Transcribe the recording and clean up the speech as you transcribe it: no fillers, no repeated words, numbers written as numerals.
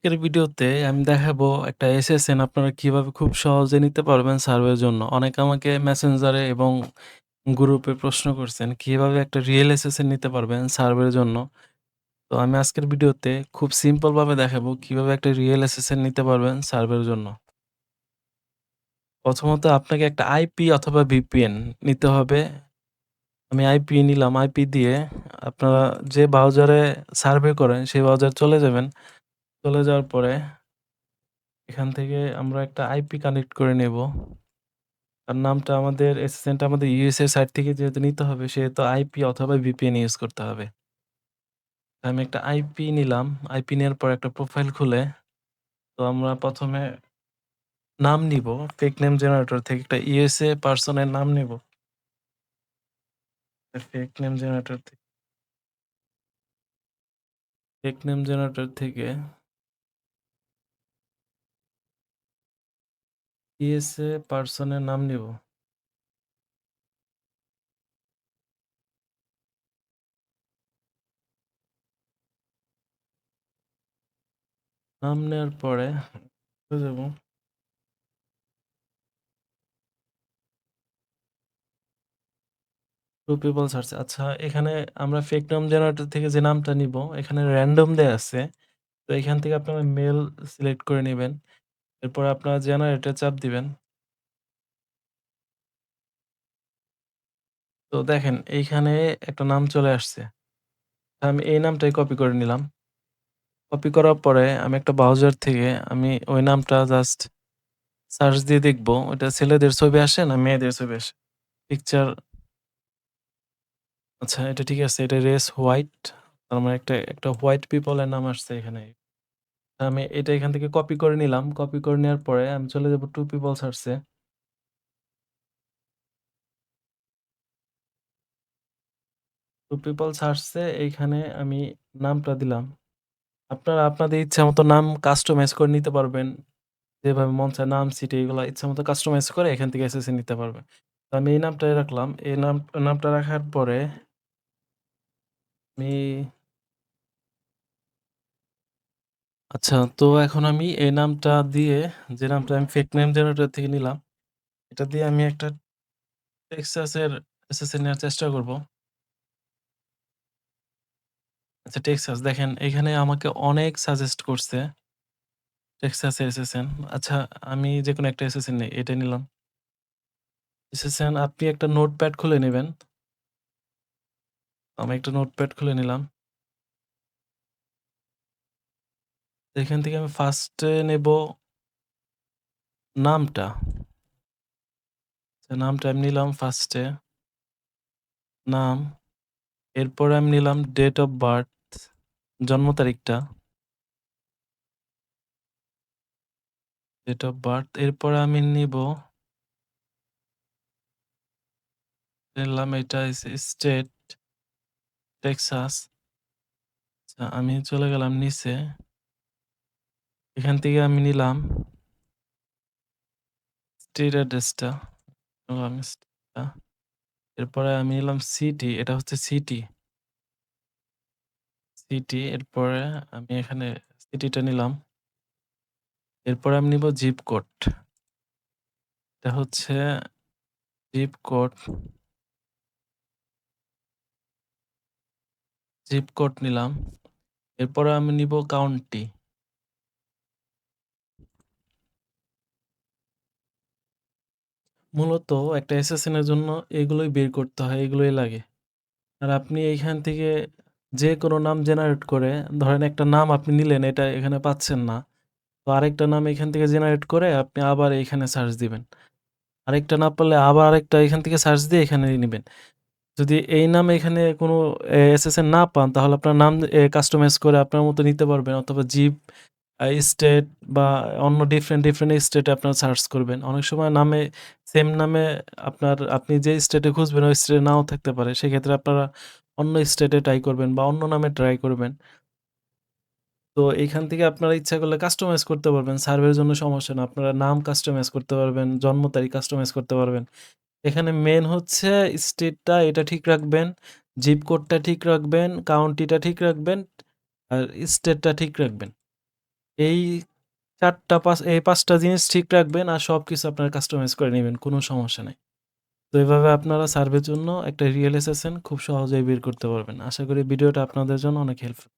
আজকের ভিডিওতে আমি দেখাবো একটা এসএসএন আপনারা কিভাবে খুব সহজে নিতে পারবেন সার্ভের জন্য। অনেকে আমাকে মেসেঞ্জারে এবং গ্রুপে প্রশ্ন করছেন কিভাবে একটা রিয়েল এসএসএন নিতে পারবেন সার্ভের জন্য। তো আমি আজকের ভিডিওতে খুব সিম্পল ভাবে দেখাবো কিভাবে একটা রিয়েল এসএসএন নিতে পারবেন সার্ভের জন্য। প্রথমত আপনাকে একটা আইপি অথবা ভিপিএন নিতে হবে। আমি আইপি নিলাম। আইপি দিয়ে আপনারা যে ব্রাউজারে সার্ভে করেন সেই ব্রাউজারে চলে যাবেন। চলে যাওয়ার পরে এখান থেকে আমরা একটা আইপি কানেক্ট করে নেব। আর নামটা আমাদের এসএসএনটা আমাদের ইউএসএ সাইট থেকে যেহেতু নিতে হবে সেহেতু আইপি অথবা ভিপিএন ইউজ করতে হবে। আমি একটা আইপি নিলাম। আইপি নেওয়ার পর একটা প্রোফাইল খুলে তো আমরা ১ম এ নাম নিবো। ফেক নেম জেনারেটর থেকে একটা ইউএসএ পারসন এর নাম নিবো। ফেক নেম জেনারেটর থেকে ইউএসএ পারসন এর নাম নিবো। নাম নেওয়ার পরে চলে যাবো। টু পিপল সার্চ আচ্ছা এখানে আমরা ফেক নেম জেনারেটর থেকে যে নামটা নিবো এখানে র‍্যান্ডম দেয়া আছে। তো এখান থেকে আপনারা মেল সিলেক্ট করে নিবেন। এরপর আপনারা জেনারেটে চাপ দিবেন। তো দেখেন এইখানে একটা নাম চলে আসছে। আমি এই নামটাই কপি করে নিলাম। কপি করার পরে আমি একটা ব্রাউজার থেকে আমি ওই নামটা জাস্ট সার্চ দিয়ে দেখব ওইটা ছেলেদের ছবি আসে না মেয়েদের ছবি আসে। পিকচার আচ্ছা এটা ঠিক আছে। এটা রেস হোয়াইট। তার মানে একটা হোয়াইট পিপল এর নাম আসছে এখানে। আমি এটা এখান থেকে কপি করে নিলাম। কপি করে নেওয়ার পরে আমি চলে যাব টু পিপল সার্চ এ। টু পিপল সার্চ এ এইখানে আমি নামটা দিলাম। আপনারা আপনাদের ইচ্ছামত নাম কাস্টমাইজ করে নিতে পারবেন। যেভাবে মন চায় নাম, সিটি এগুলা ইচ্ছামত কাস্টমাইজ করে এখান থেকে এসএসসি নিতে পারবেন। তো আমি এই নামটাই রাখলাম। এই নামটা রাখার পরে আমি আচ্ছা তো এখন আমি এই নামটা দিয়ে যে নামটা আমি ফেক নেম জেনারেটর থেকে নিলাম, এটা দিয়ে আমি একটা টেক্সাসের এসএসসি নেওয়ার চেষ্টা করব। আচ্ছা টেক্সাস দেখেন এখানে আমাকে অনেক সাজেস্ট করছে টেক্সাসের এসএসএন। আচ্ছা আমি যেকোনো একটা এসএসএন নেই, এটাই নিলাম। এসএসএন আপনি একটা নোটপ্যাড খুলে নিবেন। আমি একটা নোটপ্যাড খুলে নিলাম। এখান থেকে আমি ফার্স্টে নেব নামটা। নামটা আমি নিলাম ফার্স্টে নাম। এরপরে আমি নিলাম ডেট অফ বার্থ, জন্ম তারিখটা। Date of birth. এরপরে আমি নিলাম এটা স্টেট টেক্সাস। আচ্ছা আমি চলে গেলাম নিচে। এখান থেকে আমি নিলাম স্ট্রিট অ্যাড্রেসটা। এরপরে আমি নিলাম সিটি, এটা হচ্ছে সিটি। সিটি এরপরে আমি এখানে সিটিটা নিলাম। এরপরে আমি নিব জিপ কোড। এটা হচ্ছে জিপ কোড। জিপ কোড নিলাম। এরপরে আমি নিব কাউন্টি। মূলত একটা অ্যাসেসিন এর জন্য এগুলোই বের করতে হয়, এগুলোই লাগে। আর আপনি এইখান থেকে যেকোনো নাম জেনারেট করে ধরেন একটা নাম আপনি নিলেন এটা এখানে পাচ্ছেন না। তো আরেকটা নাম এখান থেকে জেনারেট করে আপনি আবার এইখানে সার্চ দিবেন। আরেকটা না পারলে আবার আরেকটা এখান থেকে সার্চ দিয়ে এখানে নিবেন। যদি এই নামে এখানে কোনো এসএসএন না পান তাহলে আপনার নাম কাস্টমাইজ করে আপনার মতো নিতে পারবেন অথবা জিপ, স্টেট বা অন্য ডিফারেন্ট স্টেটে আপনারা সার্চ করবেন। অনেক সময় নামে সেম নামে আপনি যে স্টেটে খুঁজবেন ওই স্টেটে নাও থাকতে পারে। সেক্ষেত্রে আপনারা অন্য স্টেটে ট্রাই করবেন বা অন্য নামে ট্রাই করবেন। তো এইখান থেকে আপনারা ইচ্ছা করলে কাস্টমাইজ করতে পারবেন। সার্ভের জন্য সমস্যা না। আপনারা নাম কাস্টমাইজ করতে পারবেন, জন্ম তারিখ কাস্টমাইজ করতে পারবেন। এখানে মেইন হচ্ছে স্টেটটা এটা ঠিক রাখবেন, জিপ কোডটা ঠিক রাখবেন, কাউন্টিটা ঠিক রাখবেন, আর স্টেটটা ঠিক রাখবেন। এই ৪ টা ৫ টা জিনিস ঠিক রাখবেন আর সবকিছু আপনারা কাস্টমাইজ করে নিবেন। কোনো সমস্যা নাই। তো এভাবে আপনারা সার্ভের জন্য একটা রিয়েল অ্যাসেসিন খুব সহজেই বের করতে পারবেন। আশা করি ভিডিওটা আপনাদের জন্য অনেক হেল্পফুল।